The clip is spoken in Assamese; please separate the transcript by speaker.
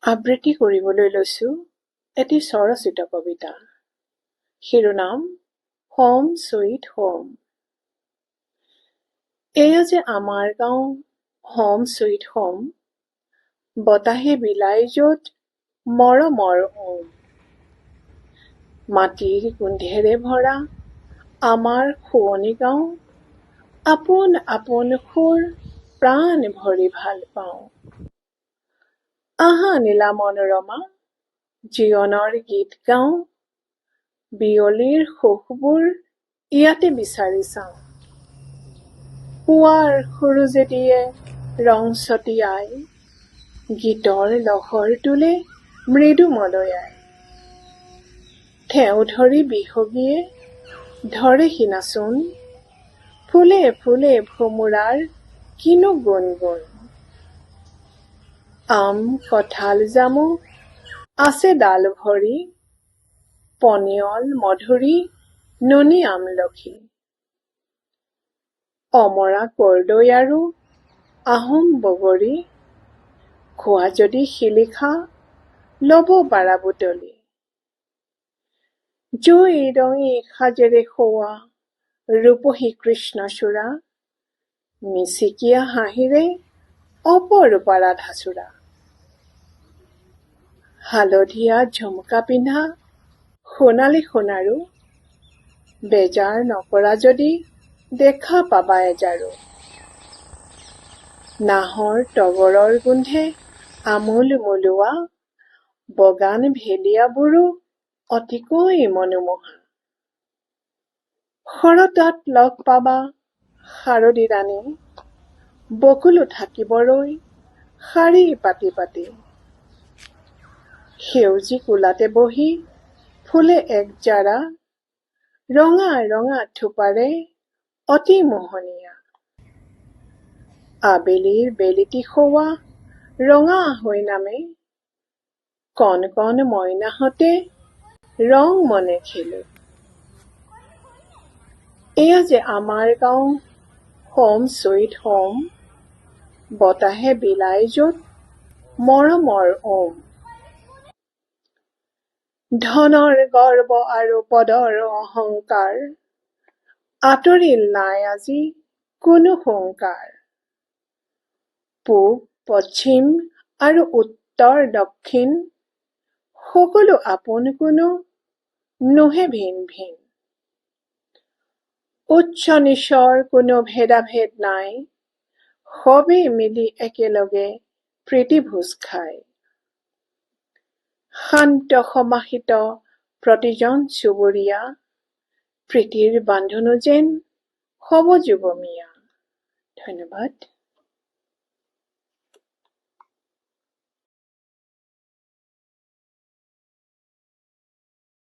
Speaker 1: আবৃত্তি কৰিবলৈ লৈছো এটি স্বৰচিত কবিতা। শিৰোনাম হোম সুইট হোম। এয়া যে আমাৰ গাঁও, হোম সুইট হোম, বতাহে বিলাই য'ত মৰমৰ ওম। মাটিৰ গোন্ধেৰে ভৰা আমাৰ শুৱনি গাঁও, আপোন আপোন সুৰ প্ৰাণ ভৰি ভাল পাওঁ। আহা নীলা মনোৰমা, জীৱনৰ গীত গাওঁ, বিয়লিৰ সুখবোৰ ইয়াতে বিচাৰি চাওঁ। পুৱাৰ সুৰুজে দিয়ে ৰং ছটিয়াই, গীতৰ লহৰ তোলে মৃদু মলয়াই। ঠেও ধৰি বিহগীয়ে ধৰে সিনাচোন, ফুলে ফুলে ভোমোৰাৰ কিনো গুণগুণ। আম কঁঠাল জামু আছে ডাল ভৰি, পনিয়ল মধুৰি নুনী আমলখি। অমৰা কৰ্দৈ আৰু আহোম বগৰী, খোৱা যদি শিলিখা ল'ব পাৰা বুটলি। জুই ৰঙি সাজেৰে খোৱা ৰূপহী কৃষ্ণচূড়া, মিচিকীয়া হাঁহিৰে অপৰূপা ৰাধাচূড়া। হালধীয়া ঝুমকা পিন্ধা সোণালী সোণাৰু, বেজাৰ নকৰা যদি দেখা পাবা এজাৰো। নাহৰ তগৰৰ গোন্ধে আমোল মোলোৱা, বগান ভেলিয়াবোৰো অতিকৈ মনোমোহা। শৰতত লগ পাবা শাৰদী ৰাণী, বকুলো থাকিব ৰৈ শাৰী পাতি পাতি। সেউজী কোলাতে বহি ফুলে একজাৰা, ৰঙা ৰঙা থোপাৰে অতি মোহনীয়া। আবেলিৰ বেলিটি সৌৱা ৰঙা হৈ নামে, কণ কণ মইনাহঁতে ৰং মনে খেলে। এয়া যে আমাৰ গাঁও, হোম সুইট হোম, বতাহে বিলাই য'ত মৰমৰ ওম। ধনৰ গৰ্ব আৰু পদৰ অহংকাৰ, আঁতৰিল নাই আজি কোনো হুংকাৰ। পূব পশ্চিম আৰু উত্তৰ দক্ষিণ, সকলো আপোন কোনো নোহে ভিন ভিন। উচ্চ নিচৰ কোনো ভেদাভেদ নাই, সবেই মিলি একেলগে প্ৰীতিভোজ খায়। শান্ত সমাহিত প্ৰতিজন চুবুৰীয়া, প্ৰীতিৰ বান্ধোনো যেন হ'ব যুগমীয়া। ধন্যবাদ।